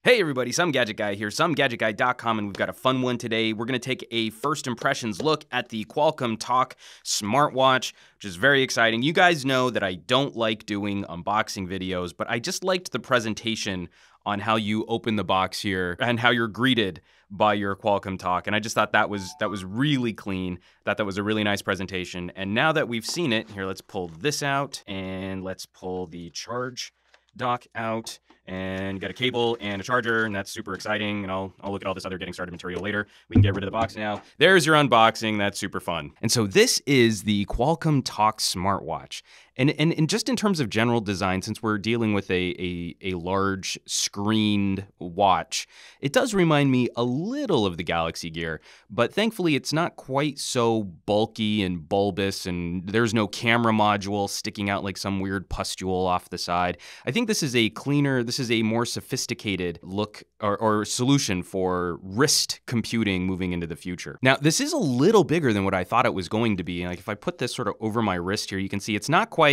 Hey everybody, Some Gadget Guy here, somegadgetguy.com, and we've got a fun one today. We're going to take a first impressions look at the Qualcomm Toq Smartwatch, which is very exciting. You guys know that I don't like doing unboxing videos, but I just liked the presentation on how you open the box here and how you're greeted by your Qualcomm Toq, and I just thought that was really clean. Thought that was a really nice presentation. And now that we've seen it, here, let's pull this out and let's pull the charge dock out and get a cable and a charger, and that's super exciting. And I'll look at all this other getting started material later. We can get rid of the box now. There's your unboxing. That's super fun. And so this is the Qualcomm Toq Smartwatch. And just in terms of general design, since we're dealing with a large screened watch, it does remind me a little of the Galaxy Gear, but thankfully it's not quite so bulky and bulbous, and there's no camera module sticking out like some weird pustule off the side. I think this is a cleaner, this is a more sophisticated look or solution for wrist computing moving into the future. Now, this is a little bigger than what I thought it was going to be. Like if I put this sort of over my wrist here, you can see it's not quite,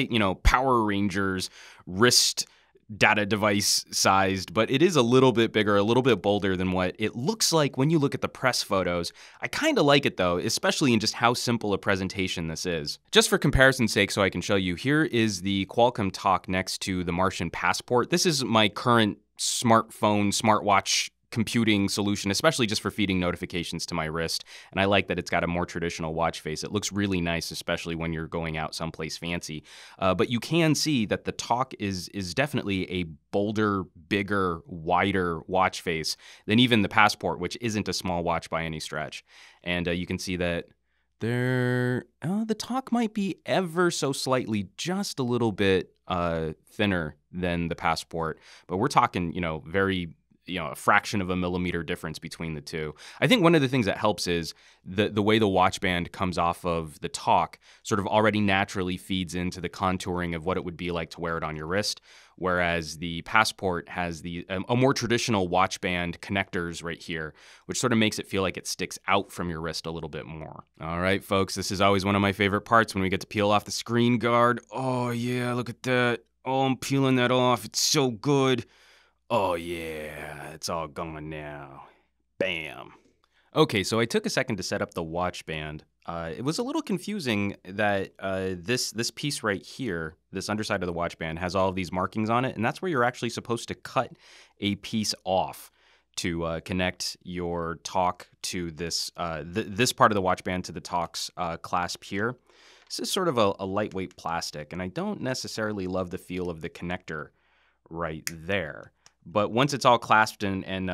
Power Rangers wrist data device sized, but it is a little bit bigger, a little bit bolder than what it looks like when you look at the press photos. I kind of like it though, especially in just how simple a presentation this is. Just for comparison's sake, so I can show you, here is the Qualcomm Toq next to the Martian Passport. This is my current smartwatch computing solution, especially just for feeding notifications to my wrist. And I like that it's got a more traditional watch face. It looks really nice, especially when you're going out someplace fancy. But you can see that the Toq is definitely a bolder, bigger, wider watch face than even the Passport, which isn't a small watch by any stretch. And you can see that the Toq might be ever so slightly just a little bit thinner than the Passport. But we're talking, a fraction of a millimeter difference between the two. I think one of the things that helps is the way the watch band comes off of the Toq sort of already naturally feeds into the contouring of what it would be like to wear it on your wrist, whereas the Passport has a more traditional watch band connectors right here, which sort of makes it feel like it sticks out from your wrist a little bit more. All right, folks, this is always one of my favorite parts when we get to peel off the screen guard. Oh yeah, look at that. Oh, I'm peeling that off. It's so good. Oh yeah, it's all gone now. Bam. Okay, so I took a second to set up the watch band. It was a little confusing that this piece right here, this underside of the watch band, has all of these markings on it, and that's where you're actually supposed to cut a piece off to connect your Toq to this this part of the watch band to the Toq's clasp here. This is sort of a lightweight plastic, and I don't necessarily love the feel of the connector right there. But once it's all clasped and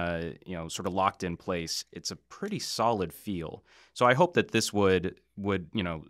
sort of locked in place, it's a pretty solid feel. So I hope that this would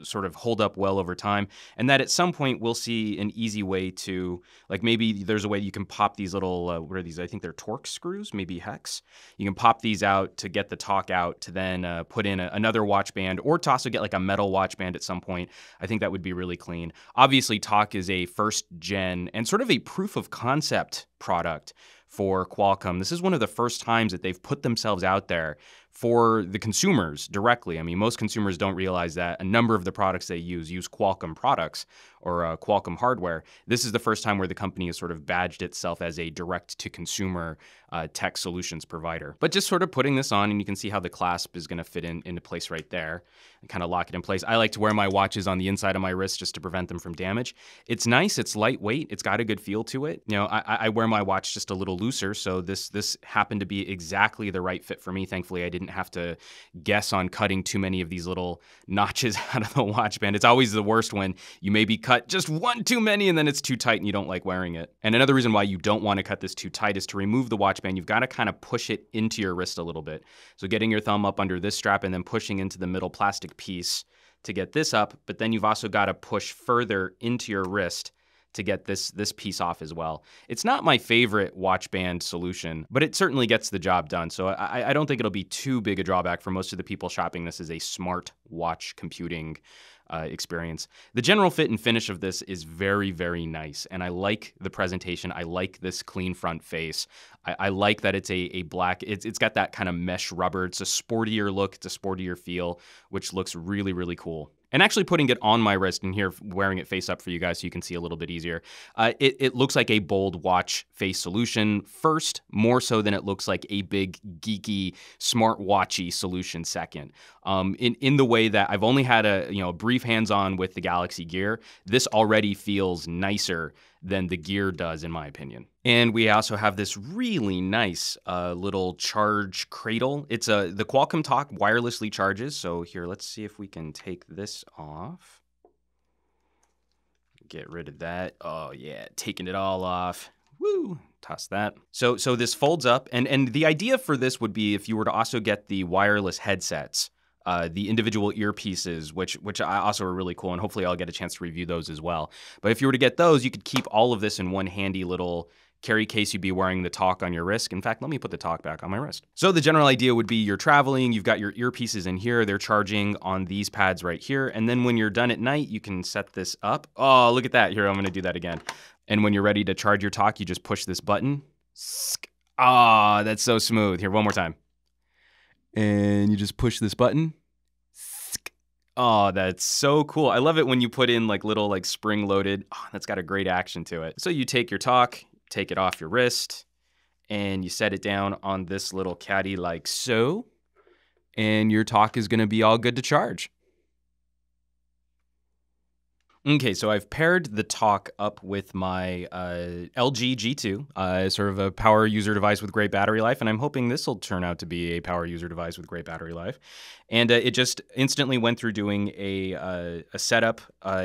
sort of hold up well over time, and that at some point we'll see an easy way to, like, maybe there's a way you can pop these little, what are these? I think they're Torx screws, maybe hex. You can pop these out to get the Toq out to then put in another watch band, or to also get like a metal watch band at some point. I think that would be really clean. Obviously, Toq is a first gen and sort of a proof of concept product for Qualcomm. This is one of the first times that they've put themselves out there for the consumers directly. I mean, most consumers don't realize that a number of the products they use Qualcomm products or Qualcomm hardware. This is the first time where the company has sort of badged itself as a direct-to-consumer tech solutions provider. But just sort of putting this on, and you can see how the clasp is going to fit into place right there and kind of lock it in place. I like to wear my watches on the inside of my wrist just to prevent them from damage. It's nice. It's lightweight. It's got a good feel to it. I wear my watch just a little looser, so this happened to be exactly the right fit for me. Thankfully, I didn't have to guess on cutting too many of these little notches out of the watch band. It's always the worst when you maybe cut just one too many and then it's too tight and you don't like wearing it. And another reason why you don't want to cut this too tight is to remove the watch band, you've got to kind of push it into your wrist a little bit. So getting your thumb up under this strap and then pushing into the middle plastic piece to get this up, but then you've also got to push further into your wrist to get this piece off as well. It's not my favorite watch band solution, but it certainly gets the job done. So I don't think it'll be too big a drawback for most of the people shopping this as a smart watch computing experience. The general fit and finish of this is very, very nice, and I like the presentation. I like this clean front face. I like that it's a black, it's got that kind of mesh rubber. It's a sportier look, it's a sportier feel, which looks really, really cool. And actually putting it on my wrist and here wearing it face up for you guys so you can see a little bit easier. It looks like a bold watch face solution first, more so than it looks like a big geeky smartwatchy solution second. In the way that I've only had a brief hands-on with the Galaxy Gear, this already feels nicer than the Gear does, in my opinion. And we also have this really nice little charge cradle. It's the Qualcomm Toq wirelessly charges. So here, let's see if we can take this off. Get rid of that. Oh yeah, taking it all off. Woo! Toss that. So this folds up, and the idea for this would be if you were to also get the wireless headsets. The individual earpieces, which I also are really cool, and hopefully I'll get a chance to review those as well. But if you were to get those, you could keep all of this in one handy little carry case. You'd be wearing the Toq on your wrist. In fact, let me put the Toq back on my wrist. So the general idea would be you're traveling, you've got your earpieces in here, they're charging on these pads right here, and then when you're done at night, you can set this up. Oh, look at that. Here, I'm gonna do that again. And when you're ready to charge your Toq, you just push this button. Ah, that's so smooth. Here, one more time. And you just push this button. Oh, that's so cool. I love it when you put in like little like spring-loaded. Oh, that's got a great action to it. So you take your Toq, take it off your wrist, and you set it down on this little caddy like so, and your Toq is gonna be all good to charge. Okay, so I've paired the Toq up with my LG G2, sort of a power user device with great battery life, and I'm hoping this will turn out to be a power user device with great battery life. And it just instantly went through doing a setup.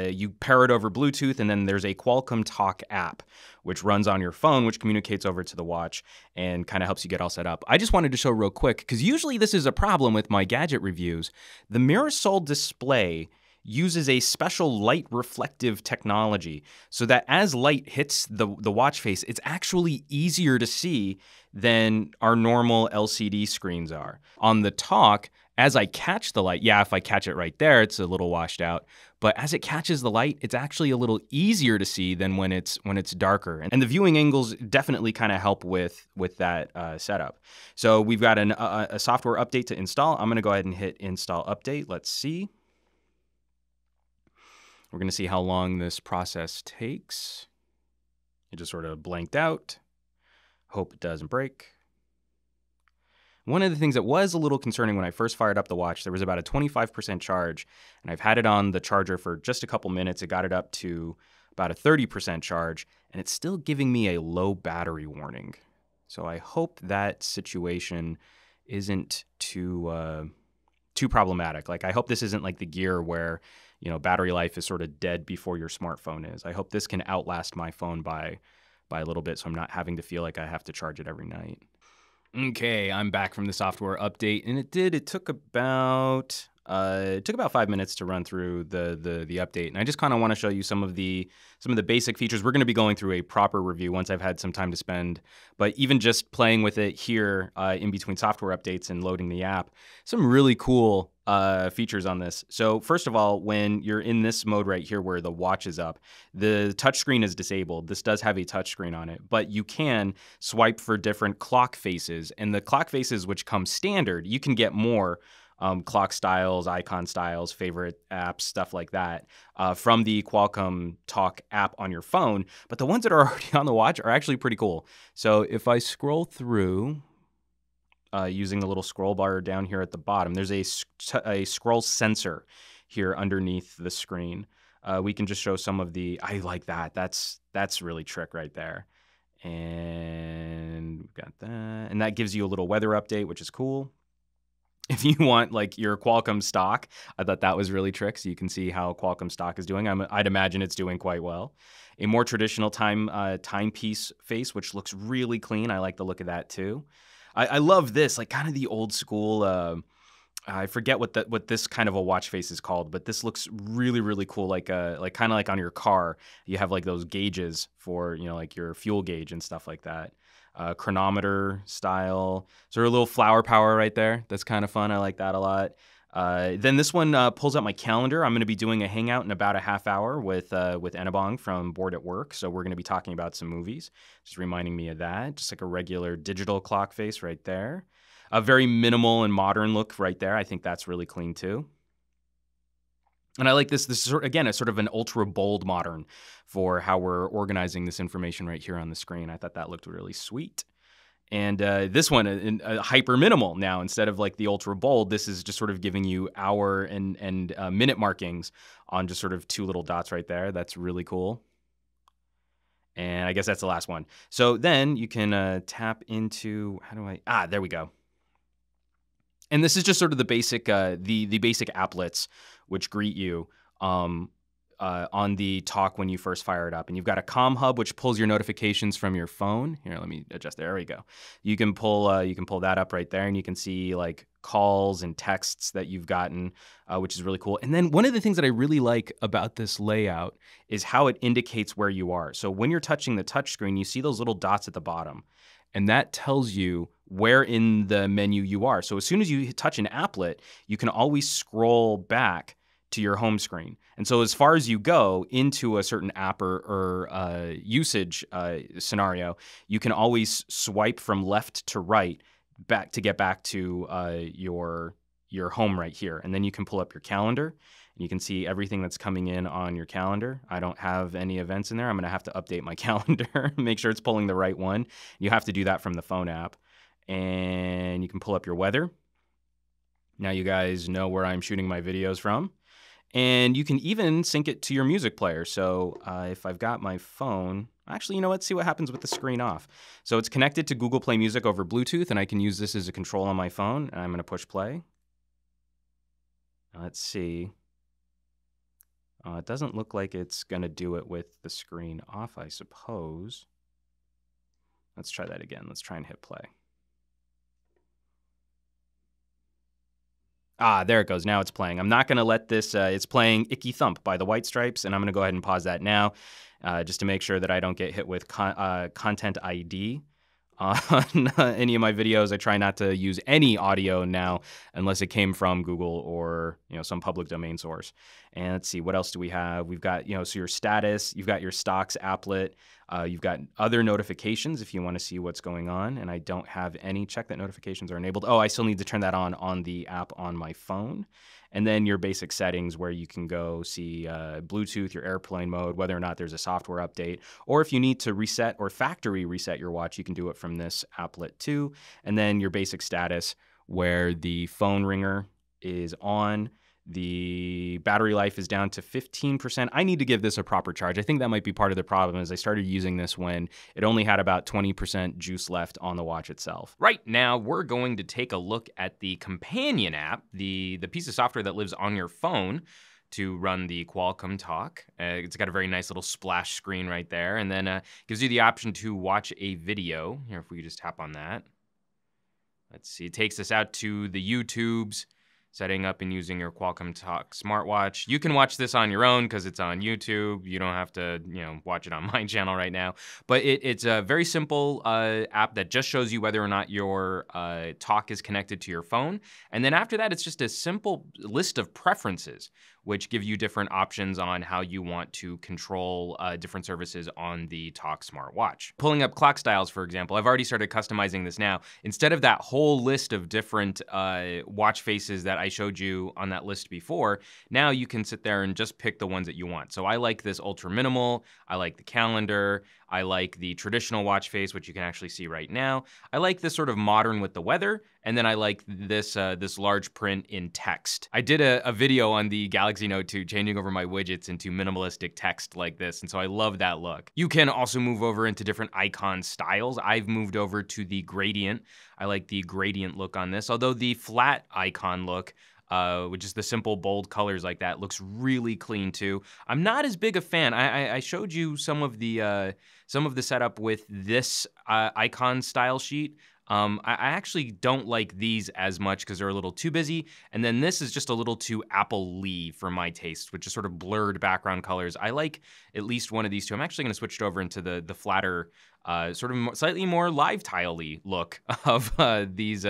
You pair it over Bluetooth, and then there's a Qualcomm Toq app, which runs on your phone, which communicates over to the watch and kind of helps you get all set up. I just wanted to show real quick, because usually this is a problem with my gadget reviews. The Mirasol display uses a special light reflective technology so that as light hits the watch face, it's actually easier to see than our normal LCD screens are. On the Toq, as I catch the light, yeah, if I catch it right there, it's a little washed out. But as it catches the light, it's actually a little easier to see than when it's darker. And the viewing angles definitely kind of help with that setup. So we've got a software update to install. I'm gonna go ahead and hit install update. Let's see. We're gonna see how long this process takes. It just sort of blanked out. Hope it doesn't break. One of the things that was a little concerning when I first fired up the watch, there was about a 25% charge, and I've had it on the charger for just a couple minutes. It got it up to about a 30% charge, and it's still giving me a low battery warning. So I hope that situation isn't too problematic. Like, I hope this isn't like the Gear where, you know, battery life is sort of dead before your smartphone is. I hope this can outlast my phone by a little bit, so I'm not having to feel like I have to charge it every night. Okay, I'm back from the software update, and it took about 5 minutes to run through the update, and I just kind of want to show you some of the basic features. We're going to be going through a proper review once I've had some time to spend, but even just playing with it here in between software updates and loading the app, some really cool features on this. So first of all, when you're in this mode right here where the watch is up, the touchscreen is disabled. This does have a touchscreen on it, but you can swipe for different clock faces, and the clock faces which come standard, you can get more clock styles, icon styles, favorite apps, stuff like that from the Qualcomm Toq app on your phone. But the ones that are already on the watch are actually pretty cool. So if I scroll through using the little scroll bar down here at the bottom, there's a scroll sensor here underneath the screen. We can just show some of the, I like that. That's really trick right there. And we've got that. And that gives you a little weather update, which is cool. If you want like your Qualcomm stock, I thought that was really trick, so you can see how Qualcomm stock is doing. I'd imagine it's doing quite well. A more traditional timepiece face, which looks really clean. I like the look of that too. I love this, like kind of the old school. I forget what this kind of a watch face is called, but this looks really, really cool. Like kind of like on your car, you have like those gauges for, you know, like your fuel gauge and stuff like that. Chronometer style. So a little flower power right there. That's kind of fun. I like that a lot. Then this one pulls up my calendar. I'm going to be doing a hangout in about a half hour with Enabong from Bored at Work. So we're going to be talking about some movies. Just reminding me of that. Just like a regular digital clock face right there. A very minimal and modern look right there. I think that's really clean too. And I like this. This is, again, a sort of an ultra bold modern for how we're organizing this information right here on the screen. I thought that looked really sweet. And this one, hyper minimal now, instead of like the ultra bold, this is just sort of giving you hour and minute markings on just sort of two little dots right there. That's really cool. And I guess that's the last one. So then you can tap into, there we go. And this is just sort of the basic, the basic applets which greet you on the Toq when you first fire it up. And you've got a comm hub which pulls your notifications from your phone. Here, let me adjust. There we go. You can pull that up right there, and you can see like calls and texts that you've gotten, which is really cool. And then one of the things that I really like about this layout is how it indicates where you are. So when you're touching the touchscreen, you see those little dots at the bottom, and that tells you where in the menu you are. So as soon as you touch an applet, you can always scroll back to your home screen. And so as far as you go into a certain app or usage scenario, you can always swipe from left to right back to get back to your home right here. And then you can pull up your calendar, and you can see everything that's coming in on your calendar. I don't have any events in there. I'm going to have to update my calendar, make sure it's pulling the right one. You have to do that from the phone app. And you can pull up your weather. Now you guys know where I'm shooting my videos from. And you can even sync it to your music player. So if I've got my phone, actually, let's see what happens with the screen off. So it's connected to Google Play Music over Bluetooth, and I can use this as a control on my phone. And I'm going to push play. Let's see. It doesn't look like it's going to do it with the screen off, I suppose. Let's try that again. Let's try and hit play. There it goes. Now it's playing. I'm not going to let this, it's playing Icky Thump by the White Stripes, and I'm going to go ahead and pause that now just to make sure that I don't get hit with content ID on any of my videos. I try not to use any audio now unless it came from Google or some public domain source. And let's see, what else do we have? We've got so your status, you've got your stocks applet, you've got other notifications if you want to see what's going on. And I don't have any. Check that notifications are enabled. Oh, I still need to turn that on the app on my phone. And then your basic settings where you can go see Bluetooth, your airplane mode, whether or not there's a software update, or if you need to reset or factory reset your watch, you can do it from this applet too. And then your basic status where the phone ringer is on, the battery life is down to 15%. I need to give this a proper charge. I think that might be part of the problem, is I started using this when it only had about 20% juice left on the watch itself. Right now, we're going to take a look at the companion app, the piece of software that lives on your phone to run the Qualcomm Toq. It's got a very nice little splash screen right there, and then gives you the option to watch a video. Here, if we just tap on that. Let's see, it takes us out to the YouTubes, setting up and using your Qualcomm Toq Smartwatch. You can watch this on your own because it's on YouTube. You don't have to, watch it on my channel right now. But it's a very simple app that just shows you whether or not your Toq is connected to your phone. And then after that, it's just a simple list of preferences, which give you different options on how you want to control different services on the Toq Smartwatch. Pulling up clock styles, for example, I've already started customizing this now. Instead of that whole list of different watch faces that I showed you on that list before, now you can sit there and just pick the ones that you want. So I like this ultra minimal, I like the calendar, I like the traditional watch face, which you can actually see right now. I like this sort of modern with the weather, and then I like this this large print in text. I did a video on the Galaxy Note 2 changing over my widgets into minimalistic text like this, and so I love that look. You can also move over into different icon styles. I've moved over to the gradient. I like the gradient look on this, although the flat icon look, which is the simple bold colors like that, looks really clean too. I'm not as big a fan. I showed you some of the setup with this icon style sheet. I actually don't like these as much because they're a little too busy. And then this is just a little too Apple-y for my taste, with just sort of blurred background colors. I like at least one of these two. I'm actually going to switch it over into the flatter, sort of slightly more live tile-y look of these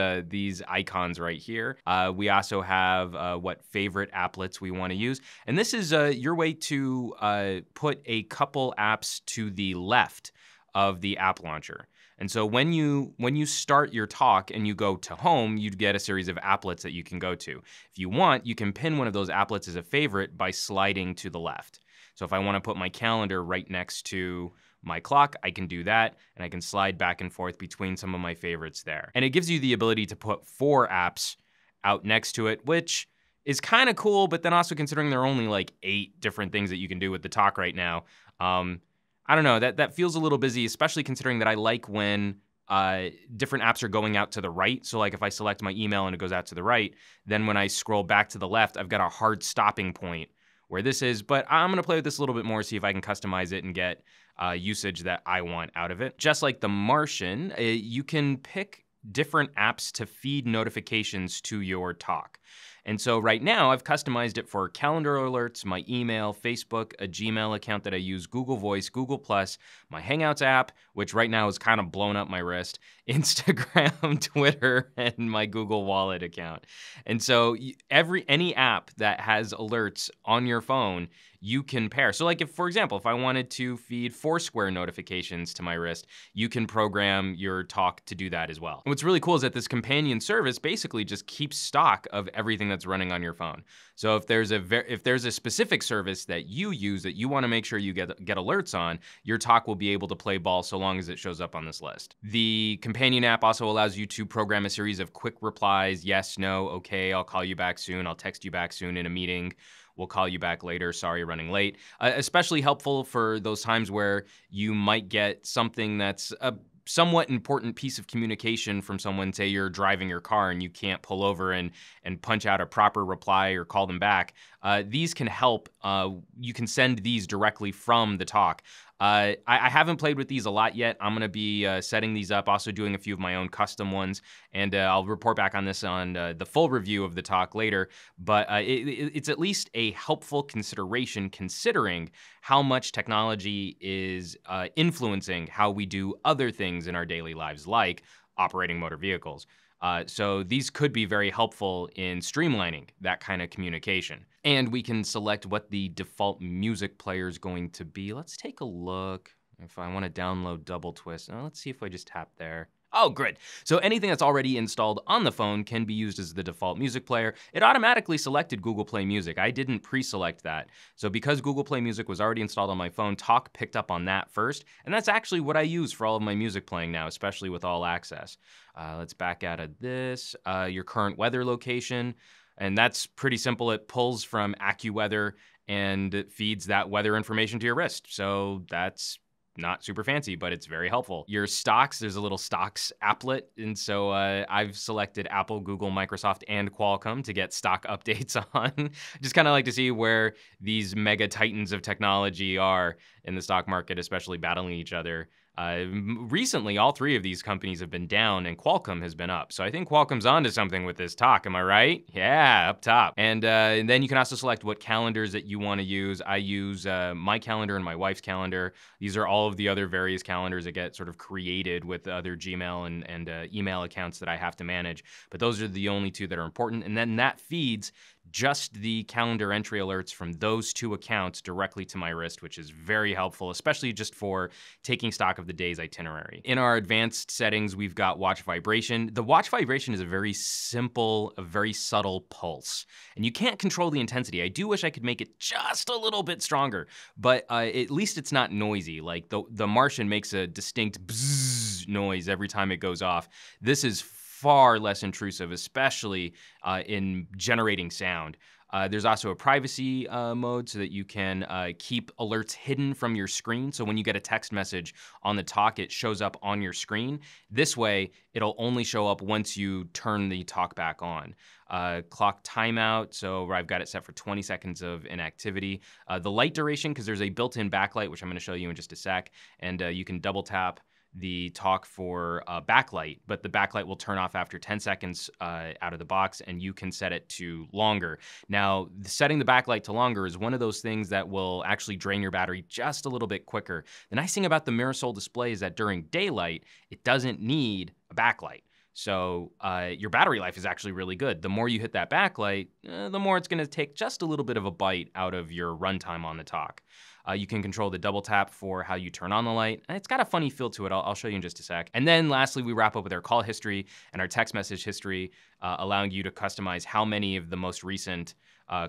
icons right here. We also have what favorite applets we want to use. And this is your way to put a couple apps to the left of the app launcher. And so when you start your talk and you go to home, you'd get a series of applets that you can go to. If you want, you can pin one of those applets as a favorite by sliding to the left. So if I want to put my calendar right next to my clock, I can do that, and I can slide back and forth between some of my favorites there. And it gives you the ability to put 4 apps out next to it, which is kind of cool, but then also considering there are only like 8 different things that you can do with the Toq right now, I don't know, that feels a little busy, especially considering that I like when different apps are going out to the right. So like if I select my email and it goes out to the right, then when I scroll back to the left, I've got a hard stopping point where this is, but I'm gonna play with this a little bit more, see if I can customize it and get usage that I want out of it. Just like The Martian, you can pick different apps to feed notifications to your Toq. And so right now I've customized it for calendar alerts, my email, Facebook, a Gmail account that I use, Google Voice, Google+, my Hangouts app, which right now is kind of blown up my wrist, Instagram, Twitter, and my Google Wallet account. And so any app that has alerts on your phone, you can pair. So like if, for example, if I wanted to feed Foursquare notifications to my wrist, you can program your Toq to do that as well. And what's really cool is that this companion service basically just keeps stock of everything that's running on your phone. So if there's a specific service that you use that you want to make sure you get alerts on, your Toq will be able to play ball so long as it shows up on this list. The companion app also allows you to program a series of quick replies, yes, no, okay, I'll call you back soon, I'll text you back soon in a meeting, we'll call you back later, sorry, running late. Especially helpful for those times where you might get something that's a somewhat important piece of communication from someone. Say you're driving your car and you can't pull over and punch out a proper reply or call them back. These can help. You can send these directly from the Toq. I haven't played with these a lot yet. I'm gonna be setting these up, also doing a few of my own custom ones, and I'll report back on this on the full review of the Toq later, but it's at least a helpful consideration considering how much technology is influencing how we do other things in our daily lives, like operating motor vehicles. So these could be very helpful in streamlining that kind of communication. And we can select what the default music player is going to be. Let's take a look. If I want to download Double Twist, let's see if I just tap there. Oh, good. So anything that's already installed on the phone can be used as the default music player. It automatically selected Google Play Music. I didn't pre-select that. So because Google Play Music was already installed on my phone, Toq picked up on that first. And that's actually what I use for all of my music playing now, especially with All Access. Let's back out of this. Your current weather location. And that's pretty simple. It pulls from AccuWeather and it feeds that weather information to your wrist. So that's not super fancy, but it's very helpful. Your stocks, there's a little stocks applet. And so I've selected Apple, Google, Microsoft, and Qualcomm to get stock updates on. Just kind of like to see where these mega titans of technology are in the stock market, especially battling each other. Recently, all 3 of these companies have been down and Qualcomm has been up. So I think Qualcomm's onto something with this Toq, am I right? Yeah, up top. And then you can also select what calendars that you want to use. I use my calendar and my wife's calendar. These are all of the other various calendars that get sort of created with other Gmail and email accounts that I have to manage. But those are the only 2 that are important. And then that feeds just the calendar entry alerts from those 2 accounts directly to my wrist, which is very helpful, especially just for taking stock of the day's itinerary. In our advanced settings, we've got watch vibration. The watch vibration is a very simple, a very subtle pulse, and you can't control the intensity. I do wish I could make it just a little bit stronger, but at least it's not noisy. Like the Martian makes a distinct bzzz noise every time it goes off. This is far less intrusive, especially in generating sound. There's also a privacy mode so that you can keep alerts hidden from your screen. So when you get a text message on the Toq, it shows up on your screen. This way, it'll only show up once you turn the Toq back on. Clock timeout, so I've got it set for 20 seconds of inactivity. The light duration, because there's a built-in backlight, which I'm gonna show you in just a sec, and you can double tap the Toq for backlight, but the backlight will turn off after 10 seconds out of the box, and you can set it to longer. Now, setting the backlight to longer is one of those things that will actually drain your battery just a little bit quicker. The nice thing about the Mirasol display is that during daylight, it doesn't need a backlight. So your battery life is actually really good. The more you hit that backlight, the more it's gonna take just a little bit of a bite out of your runtime on the Toq. You can control the double tap for how you turn on the light. And it's got a funny feel to it. I'll show you in just a sec. And then lastly, we wrap up with our call history and our text message history, allowing you to customize how many of the most recent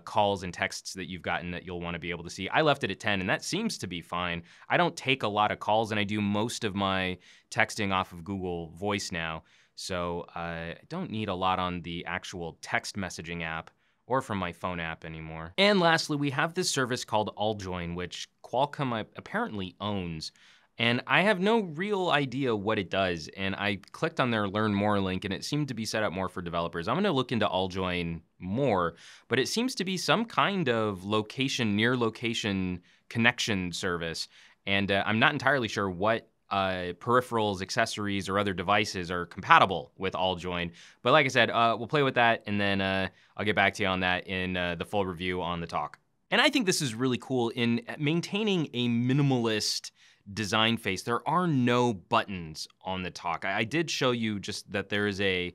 calls and texts that you've gotten that you'll want to be able to see. I left it at 10, and that seems to be fine. I don't take a lot of calls, and I do most of my texting off of Google Voice now, so I don't need a lot on the actual text messaging app or from my phone app anymore. And lastly, we have this service called Alljoin, which Qualcomm apparently owns. And I have no real idea what it does. And I clicked on their Learn More link, and it seemed to be set up more for developers. I'm gonna look into Alljoin more, but it seems to be some kind of near location connection service. And I'm not entirely sure what peripherals, accessories, or other devices are compatible with Alljoin. But like I said, we'll play with that, and then I'll get back to you on that in the full review on the Toq. And I think this is really cool in maintaining a minimalist design face. There are no buttons on the Toq. I did show you just that there is a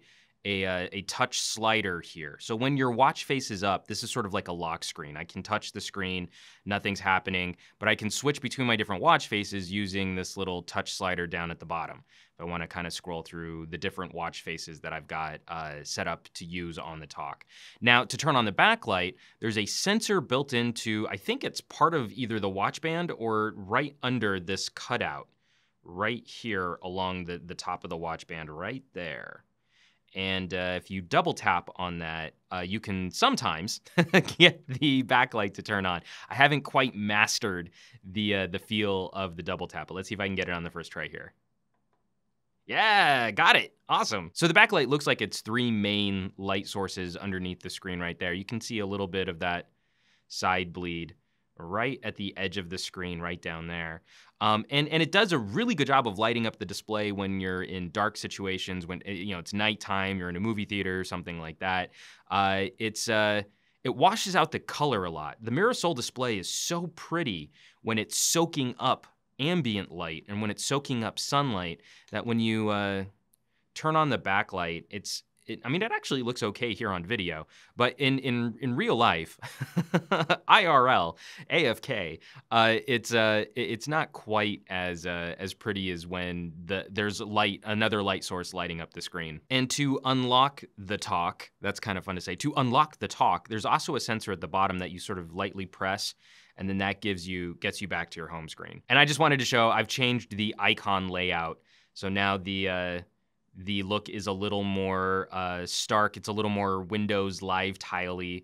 touch slider here. So when your watch face is up, this is sort of like a lock screen. I can touch the screen, nothing's happening, but I can switch between my different watch faces using this little touch slider down at the bottom. If I want to kind of scroll through the different watch faces that I've got set up to use on the Toq. Now, to turn on the backlight, there's a sensor built into, I think it's part of either the watch band or right under this cutout, right here along the top of the watch band, right there. And if you double tap on that, you can sometimes get the backlight to turn on. I haven't quite mastered the feel of the double tap, but let's see if I can get it on the first try here. Yeah, got it. Awesome. So the backlight looks like it's 3 main light sources underneath the screen right there. You can see a little bit of that side bleed right at the edge of the screen right down there. And it does a really good job of lighting up the display when you're in dark situations, when it's nighttime, you're in a movie theater, something like that. It washes out the color a lot. The Mirasol display is so pretty when it's soaking up ambient light and when it's soaking up sunlight that when you turn on the backlight, it actually looks okay here on video, but in real life, IRL, AFK, it's not quite as pretty as when there's another light source lighting up the screen. And to unlock the Toq, that's kind of fun to say. To unlock the Toq, there's also a sensor at the bottom that you sort of lightly press, and then that gets you back to your home screen. And I just wanted to show I've changed the icon layout, so now the look is a little more stark. It's a little more Windows Live tiley,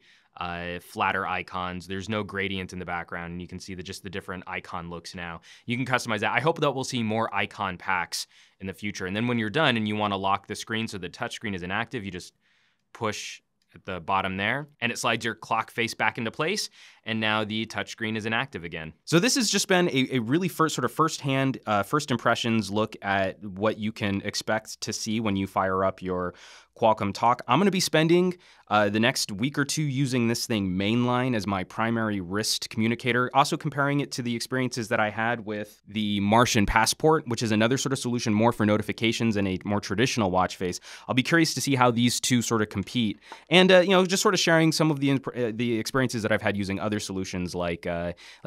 flatter icons. There's no gradient in the background, and you can see just the different icon looks now. You can customize that. I hope that we'll see more icon packs in the future. And then when you're done and you want to lock the screen so the touchscreen is inactive, you just push at the bottom there, and it slides your clock face back into place, and now the touchscreen is inactive again. So this has just been a really first impressions look at what you can expect to see when you fire up your Qualcomm Toq. I'm going to be spending the next week or two using this thing mainline as my primary wrist communicator, also comparing it to the experiences that I had with the Martian Passport, which is another sort of solution more for notifications and a more traditional watch face. I'll be curious to see how these two sort of compete, and just sort of sharing some of the experiences that I've had using other solutions, like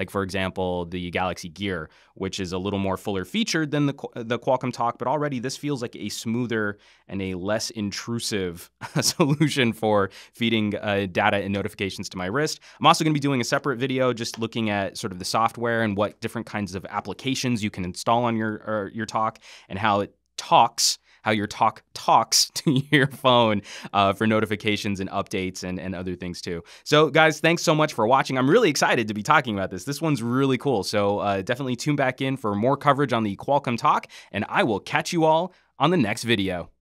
for example the Galaxy Gear, which is a little more fuller featured than the Qualcomm Toq, but already this feels like a smoother and a less intrusive solution for feeding data and notifications to my wrist. I'm also going to be doing a separate video just looking at sort of the software and what different kinds of applications you can install on your Toq, and how it talks, how your Toq talks to your phone for notifications and updates and other things too. So guys, thanks so much for watching. I'm really excited to be talking about this. This one's really cool. So definitely tune back in for more coverage on the Qualcomm Toq, and I will catch you all on the next video.